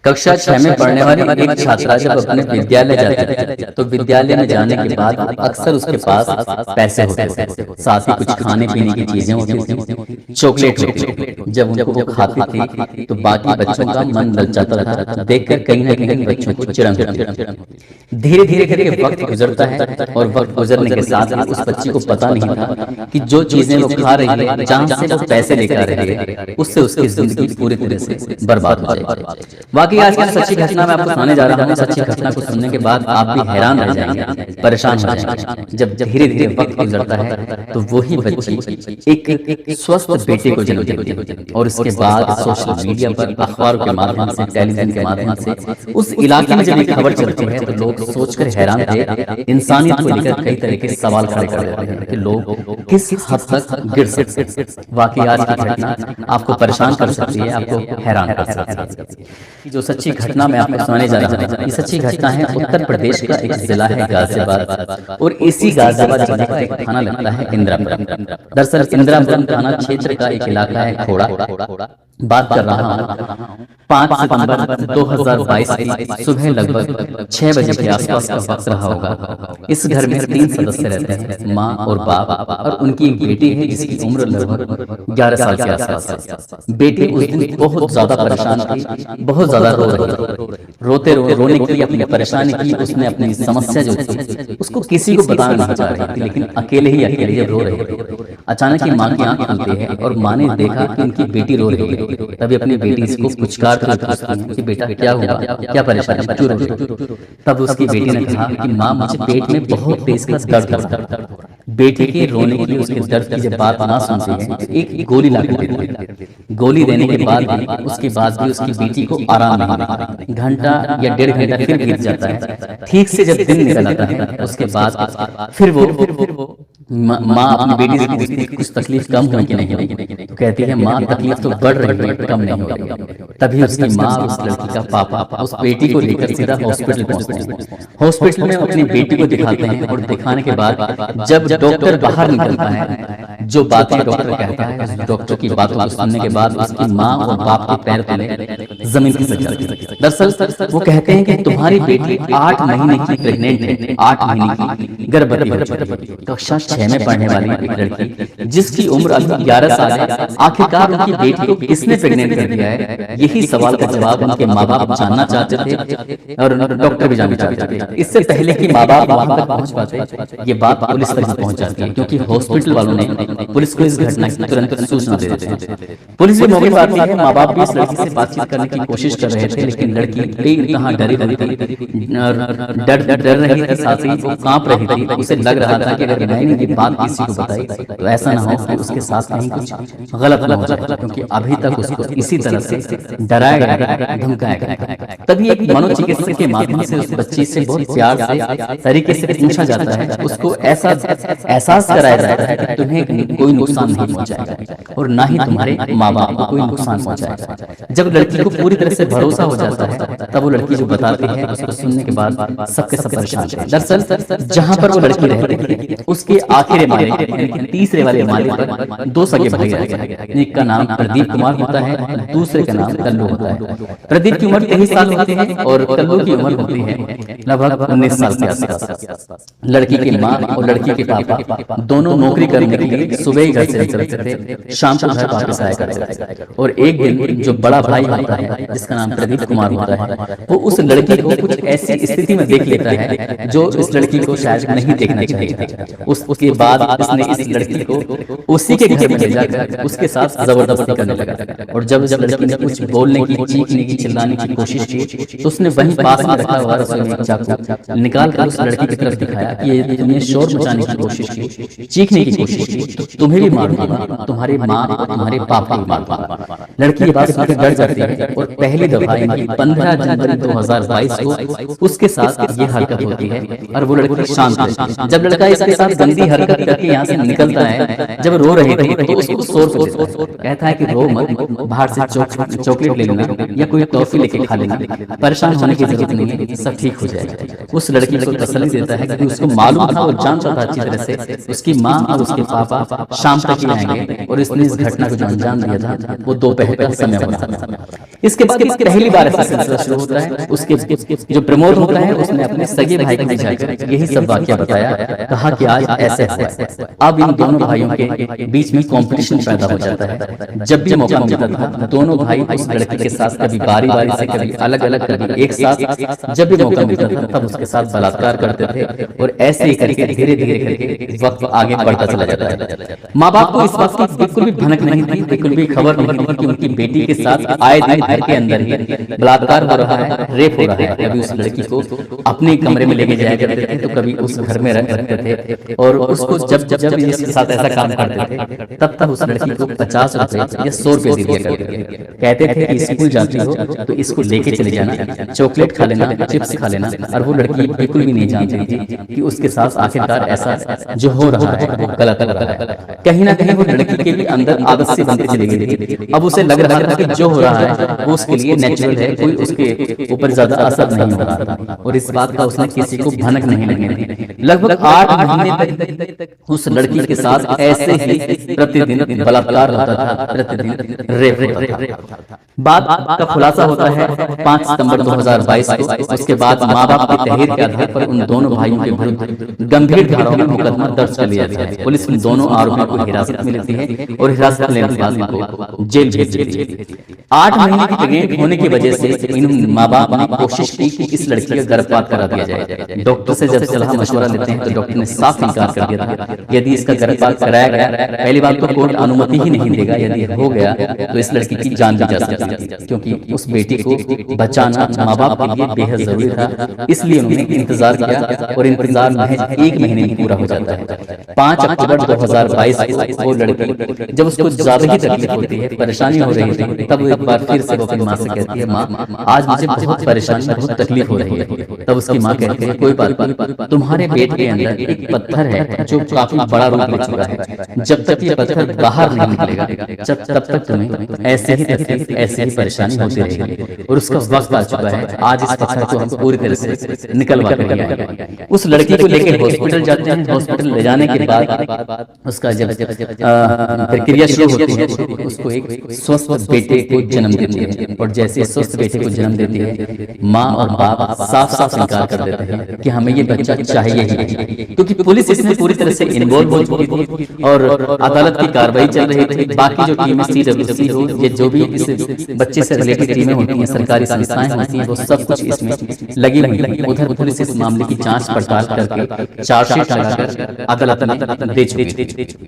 कक्षा 6 में पढ़ने वाली एक छात्रा जब अपने विद्यालय जाती है तो विद्यालय में जाने के बाद अक्सर उसके पास पैसे होते थे, साथ ही कुछ खाने पीने की चीजें होती थी, चॉकलेट होती थी। जब उनको वो खाती थी तो बाकी बच्चों का मन ललचाता था, देखकर कहीं ना कहीं बच्चों को चिढ़न होती। धीरे धीरे करके वक्त गुजरता है और वक्त गुजरने के साथ ही उस बच्ची को पता नहीं था कि जो चीजें वो खा रही है, जहाँ से वो पैसे लेकर आ रही है, उससे उसकी जिंदगी पूरी तरह से बर्बाद हो जाएगी। बाकी आज की सच्ची घटना मैं आपको सुनाने जा रहा हूँ। सच्ची घटना को सुनने के बाद आप भी हैरान रह जाएंगे, परेशान हो जाएंगे। जब धीरे धीरे वक्त गुजरता है तो वही बच्ची एक स्वस्थ बेटे को जन्म देती है और उसके बाद सोशल मीडिया पर, अखबारों के माध्यम से, टेलीविजन के माध्यम से उस इलाके में जब ये खबर चलती है तो लोग सोचकर हैरान थे, इंसानियत को लेकर कई तरह के सवाल खड़े कर देते हैं कि लोग किस हद तक गिर सकते हैं। वाकई आज की घटना आपको परेशान कर सकती है, आपको हैरान कर सकती है। जो सच्ची घटना मैं आपको सुनाने जा रहा हूँ, ये सच्ची घटना है उत्तर प्रदेश का एक जिला है गाजियाबाद, और इसी गाजियाबाद जिले का एक थाना लगता है इंदिरापुरम। दरअसल इंदिरापुरम थाना क्षेत्र का एक इलाका है खोड़ा। बात कर रहा हूँ 5 सितंबर 2022 की सुबह लगभग 6 बजे के आसपास का वक्त रहा होगा। इस घर में 3 सदस्य रहते हैं, माँ और बाप, और उनकी एक बेटी है जिसकी उम्र लगभग 11 साल के आसपास है। बेटी उस दिन बहुत ज्यादा परेशान थी, बहुत ज्यादा रो रही थी। रोने की अपनी परेशानी की, उसने अपनी समस्या जो थी उसको किसी को बताना नहीं चाह रही थी, लेकिन अकेले जब रो रही थी, अचानक ही माँ की आंख खुलती है और माँ ने देखा कि उनकी बेटी रो रही है। तभी अपनी बेटी को पुचकार कर पूछती है कि बेटा क्या हुआ, क्या परेशानी, क्यों रो रही हो? तब उसकी बेटी ने कहा कि माँ, मुझे पेट में बहुत तेज का दर्द हो रहा है। बेटी के रोने की, उसके दर्द की जब बात ना सुनती है, एक गोली ला के देती है। गोली देने के बाद भी उसके उसकी बेटी को आराम नहीं मिलता। घंटा या 1.5 घंटा फिर बीत जाता है। ठीक से जब दिन निकल आता है उसके बाद फिर वो माँ अपनी बेटी से पूछती है कुछ तकलीफ कम हुई कि नहीं, तो कहती है माँ तकलीफ तो बढ़ रही है, कम नहीं हो रही। तभी उसकी माँ, उस लड़की का पापा उस बेटी को लेकर सीधा हॉस्पिटल पहुंचते हैं। हॉस्पिटल में अपनी बेटी को दिखाते हैं और दिखाने के बाद जब डॉक्टर बाहर निकलता है, जो बातें डॉक्टर कहता है, डॉक्टर की बातों को सुनने के बाद उसकी माँ और बाप के पैर तले जमीन खिसक जाती है। दरअसल वो कहते हैं कि तुम्हारी बेटी 8 महीने की प्रेग्नेंट है, 8 महीने की गर्भवती है, कक्षा 6 में पढ़ने वाली एक लड़की जिसकी उम्र अभी 11 साल है। आखिरकार उनकी बेटी को किसने प्रेग्नेंट कर दिया है, यही सवाल का जवाब उनके माँ बाप जानना चाहते थे और डॉक्टर भी जानना चाहते थे। इससे पहले कि माँ बाप वहां तक पहुंच पाते, ये बात पुलिस तक पहुंच जाती है, क्योंकि हॉस्पिटल वालों ने पुलिस को इस घटना की तुरंत सूचना दे देते हैं। पुलिस भी मौके पर आती है। माँ बाप भी इस लड़की से बातचीत करने की कोशिश कर रहे थे, लेकिन लड़की बेइंतहा डरी हुई थी, डर रही थी, साथ ही वो कांप रही थी। उसे लग रहा था कि अगर मैंने ये बात किसी को बताई तो ऐसा ना हो कि उसके साथ कहीं कुछ गलत न हो जाए, क्योंकि अभी तक उसको इसी तरह से डराया गया, धमकाया गया। तभी एक मनोचिकित्सक के माध्यम से उस बच्ची से बहुत प्यार से तरीके से पूछा जाता है, उसको ऐसा एहसास कराया जाता है कि तुम्हें कोई नुकसान नहीं पहुंचाएगा और ना ही तुम्हारे माँ बाप को कोई नुकसान पहुंचाएगा। जब लड़की को पूरी तरह से भरोसा हो जाता है तब वो लड़की जो बताती है उसको सुनने के बाद सबके सब परेशान है। दरअसल जहाँ पर वो लड़की रहती है उसके आखिरी माले यानी तीसरे वाले माले पर 2 सगे भाई रहते हैं। एक का नाम प्रदीप कुमार होता है, दूसरे का नाम कल्लू होता है। प्रदीप की उम्र 23 साल होती है और कल्लू की उम्र होती है लगभग 19 साल के आसपास। लड़की की माँ और लड़की के पापा दोनों नौकरी करने के लिए सुबह ही घर से निकलते थे, शाम को घर वापस आया करते थे। और एक दिन जो बड़ा भाई होता है जिसका नाम प्रदीप कुमार होता है, वो उस लड़की को कुछ ऐसी स्थिति में देख लेता है जो इस लड़की को शायद नहीं देखना चाहिए। उसके बाद उसने इस लड़की को उसी के घर में ले जाकर उसके साथ जबरदस्ती करने लगा। और जब लड़की ने कुछ बोलने की, चीखने की, चिल्लाने की कोशिश की तो उसने वहीं पास में रखा हुआ रसोई में चाकू निकाल कर उस लड़की की तरफ दिखाया कि ये तुमने शोर मचाने की कोशिश की, चीखने की कोशिश की, तो तुम्हें भी मार दूंगा, तुम्हारी माँ और तुम्हारे पापा भी मार दूंगा। लड़की ये बात सुनकर डर जाती है और पहली दफा 15 जनवरी 2022 को उसके साथ ये हरकत होती है और वो लड़की शांत है। जब लड़का इसके साथ गंदी हरकत करके यहाँ से निकलता है, जब रो रही थी तो उसको शोर कहता है कि रो मत, बाहर से चॉकलेट ले लेना या कोई टॉफी लेके खा लेना, परेशान होने की जरूरत नहीं है, सब ठीक हो जाएगा। उस लड़की को तसल्ली देता है क्योंकि उसको मालूम था और जानता था अच्छी तरह से उसकी माँ और उसके पापा पापा शाम तक ही आएंगे और इसने इस घटना को जो अंजाम दिया था वो दोपहर का समय होता। इसके बाद पहली बार ऐसा सिलसिला शुरू होता है। उसके जो प्रमोद होता है उसने अपने सगे भाई को बुझाकर यही सब वाकया बताया, कहा कि आज ऐसे ऐसे। अब इन दोनों भाइयों के बीच में कंपटीशन पैदा हो जाता है। जब भी मौका मिलता था दोनों भाई उस लड़की के साथ कभी बारी बारी से, कभी अलग अलग, कभी एक साथ, जब भी मौका मिलता था तब उसके साथ बलात्कार करते थे। और ऐसे ही करके धीरे धीरे करके वक्त आगे बढ़ता चला जाता है। माँ बाप को इस बात की बिल्कुल भी भनक नहीं थी, बिल्कुल भी खबर नहीं थी कि उनकी बेटी के साथ आए दिन घर के अंदर ही बलात्कार हो रहा है, रेप हो रहा है। कभी उस लड़की को अपने कमरे में लेके जाया करते थे तो कभी उस घर में रखते थे, और उसको जब जब जब इसके साथ ऐसा काम करते थे तब तक उस लड़की को 50 रुपए या 100 रुपए दिया करते थे। कहते थे कि स्कूल जाती हो तो इसको लेके चले जाना, चॉकलेट खा लेना, चिप्स खा लेना। और वो लड़की बिल्कुल भी नहीं जानती थी कि उसके साथ आखिरकार ऐसा जो हो रहा है वो गलत हो रहा है। कहीं ना कहीं वो लड़की के भी अंदर आदत से बनती चली गई थी। अब उसे लग रहा था कि जो हो रहा है वो उसके लिए नेचुरल है, कोई उसके ऊपर ज्यादा असर नहीं हो रहा था, और इस बात का उसने किसी को भनक नहीं लगने दी। लगभग 8 महीने तक उस लड़की के साथ ऐसे ही प्रतिदिन बलात्कार होता था, प्रतिदिन रेप होता था। बात का खुलासा होता है 5 सितंबर 2022 को। उसके बाद माँ बाप की तहरीर के आधार पर उन दोनों भाइयों के विरुद्ध गंभीर धाराओं में मुकदमा दर्ज कर लिया गया। पुलिस इन दोनों आरोपियों को हिरासत में लेती है और हिरासत लेने के बाद इनको जेल भेज देती है। 8 महीने की प्रेग्नेंट होने की वजह से इन माँ बाप ने कोशिश की कि इस लड़की को गर्भपात करा दिया जाए। डॉक्टर से जब सलाह मशवरा लेते हैं तो डॉक्टर ने साफ इनकार कर दिया था, यदि इसका गर्भपात कराया गया, पहली बात तो कोर्ट अनुमति ही नहीं देगा, यदि हो गया तो इस लड़की की जान भी जा सकती है, क्योंकि उस बेटी को बचाना माँ बाप के लिए बेहद जरूरी था। इसलिए उन्होंने इंतजार किया और इंतजार महज 1 महीने में पूरा हो जाता है। 5 अक्टूबर 2022 को वो लड़की जब उसको ज्यादा ही तकलीफ होती है, परेशानी हो रही थी, तब एक बार फिर से वो अपनी माँ से कहती है, माँ आज मुझे बहुत परेशानी, बहुत तकलीफ हो रही है। तब उसकी माँ कहती है, कोई बात नहीं, तुम्हारे पेट के अंदर एक पत्थर है जो काफी बड़ा रूप ले चुका है। जब तक ये पत्थर बाहर नहीं निकलेगा तब तक तुम्हें ऐसे ही तकलीफ, ऐसे ही परेशानी होती रहेगी। और उसका वक्त आ चुका है, आज इस पत्थर को हम पूरी तरह से निकलवा देंगे। उस लड़की को लेकर हॉस्पिटल जाते हैं। हॉस्पिटल ले जाने के बाद उसका जब प्रक्रिया शुरू होती है, उसको एक स्वस्थ बेटे को जन्म देती है। और जैसे स्वस्थ बेटे को जन्म देती है, माँ और बाप साफ साफ इनकार कर देते हैं कि हमें ये बच्चा चाहिए ही, क्योंकि पुलिस इसमें पूरी तरह से इन्वॉल्व हो चुकी थी और अदालत की कार्रवाई चल रही थी। बाकी जो टीमें CWC हो, ये जो भी इस बच्चे से रिलेटेड टीमें होती हैं, सरकारी संस्थाएं होती हैं, वो सब कुछ इसमें लगी हुई है। उधर पुलिस इस मामले की जांच पड़ताल करके चार्जशीट लगाकर अदालत में दे चुकी।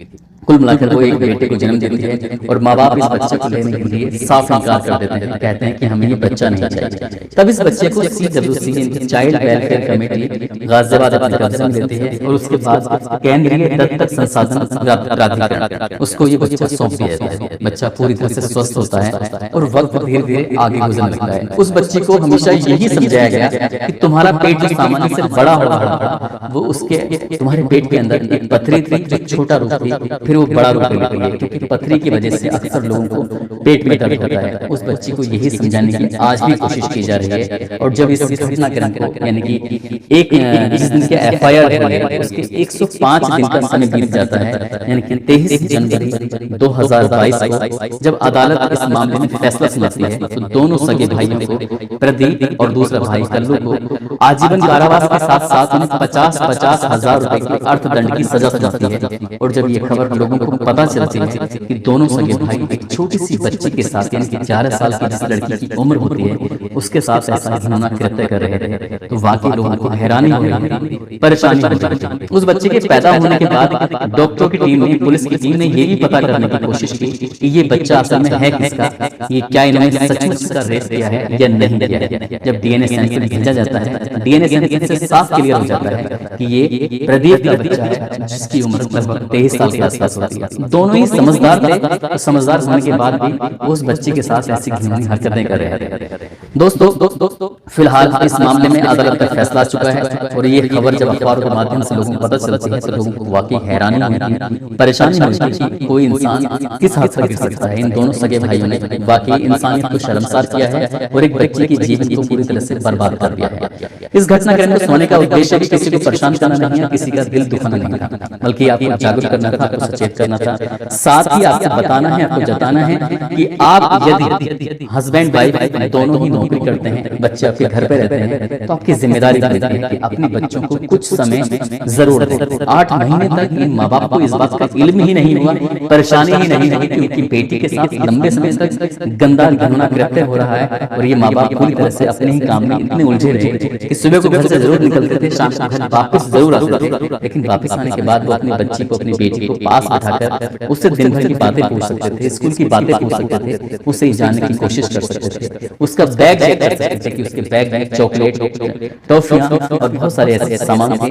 कुल मिलाकर वो एक बेटे को जन्म देती है और माँ बाप इस बच्चे को लेने के लिए साफ इनकार कर देते हैं, कहते हैं कि हमें ये बच्चा नहीं चाहिए। तब इस बच्चे को CWC child welfare committee Ghaziabad अपने कब्जे में लेती है और उसके बाद केंद्रीय दत्तक संसाधन प्राधिकरण उसको ये बच्चा सौंप दिया जाता है। बच्चा पूरी तरह से स्वस्थ होता है और वक्त धीरे धीरे आगे गुजरने लगता है। उस बच्चे को हमेशा यही समझाया गया कि तुम्हारा पेट जो सामान्य से बड़ा हो रहा, वो उसके तुम्हारे पेट के अंदर एक पथरी थी जो छोटा रूप थी, फिर वो बड़ा रूप लेती है, क्योंकि पथरी की वजह से अक्सर लोगों को पेट में दर्द होता है। उस बच्ची को यही समझाने की आज भी कोशिश की जा रही है। और जब इस घटनाक्रम को यानी कि एक जिस दिन के FIR हुए उसके 105 दिन का समय बीत जाता है, यानी कि 23 जनवरी 2022 को जब अदालत इस मामले में फैसला सुनाती है तो दोनों सगे भाइयों को, प्रदीप और दूसरा भाई कल्लू को आजीवन कारावास के साथ साथ उन्हें 50-50 हजार रुपए के अर्थदंड की सजा सुनाती है। और जब ये खबर लोगों को पता चलती है कि दोनों सगे भाई एक छोटी सी बच्ची के साथ यानी कि 11 साल की जिस लड़की की उम्र होती है उसके साथ ऐसा घिनौना कृत्य कर रहे थे, तो वाकई लोगों को हैरानी हो रही, परेशानी हो रही। उस बच्चे के पैदा होने के बाद डॉक्टरों की टीम ने, पुलिस की टीम ने ये भी पता करने की कोशिश की कि ये बच्चा असल में है किसका, ये क्या इन्होंने सचमुच इसका रेप किया है या नहीं किया है। जब DNA सैंपल भेजा जाता है, DNA सैंपल से साफ क्लियर हो जाता है कि ये प्रदीप का बच्चा है जिसकी उम्र लगभग 23 साल के आसपास होती है। दोनों ही समझदार थे, समझदार होने के बाद भी उस बच्चे के साथ ऐसी घिनौनी हरकतें कर रहे थे। दोस्तों फिलहाल इस मामले में अदालत का फैसला आ चुका है और ये खबर जब अखबारों के माध्यम से लोगों को पता चलती है तो लोगों को वाकई हैरानी होती, परेशानी होती है कि कोई इंसान किस हद तक गिर सकता है। इन दोनों सगे भाइयों ने वाकई इंसानियत को शर्मसार किया है और एक बच्चे के जीवन को पूरी तरह से बर्बाद कर दिया है। इस घटनाक्रम में सोने का उद्देश्य भी किसी को परेशान करना नहीं है, किसी का दिल दुखाना नहीं था, बल्कि आपको जागरूक करना था, सचेत करना था। साथ ही आपको बताना है, आपको जताना है कि आप यदि हस्बैंड वाइफ दोनों ही नौकरी करते हैं, बच्चे आपके घर पे रहते हैं, तो आपकी जिम्मेदारी बनती है कि अपने बच्चों को कुछ समय जरूर दें। 8 महीने तक इन माँ बाप को इस बात का इल्म ही नहीं हुआ, परेशानी ही नहीं हुई कि उनकी बेटी के साथ लंबे समय तक गंदा घिनौना कृत्य हो रहा है, और ये माँ बाप पूरी तरह से अपने ही काम में इतने उलझे रहे कि सुबह को घर से जरूर निकलते थे, शाम को घर वापस जरूर आते थे, लेकिन वापस आने के बाद वो अपनी बच्ची को, अपनी बेटी को पास बिठाकर उससे दिन भर की बातें पूछ सकते थे, स्कूल की बातें पूछ सकते थे, उसे जानने की कोशिश कर सकते थे, उसका बैग चेक कर सकते थे कि उसके बैग में चॉकलेट, टॉफियां और बहुत सारे ऐसे सामान थे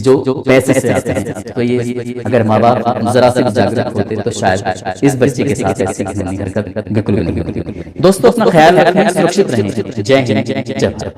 जो पैसे से आते हैं। तो ये अगर माँ बाप जरा से जागरूक होते तो शायद इस बच्चे के साथ ऐसी हरकत बिल्कुल नहीं होती। दोस्तों अपना ख्याल रखें, सुरक्षित रहें। जय हिंद, जय भारत।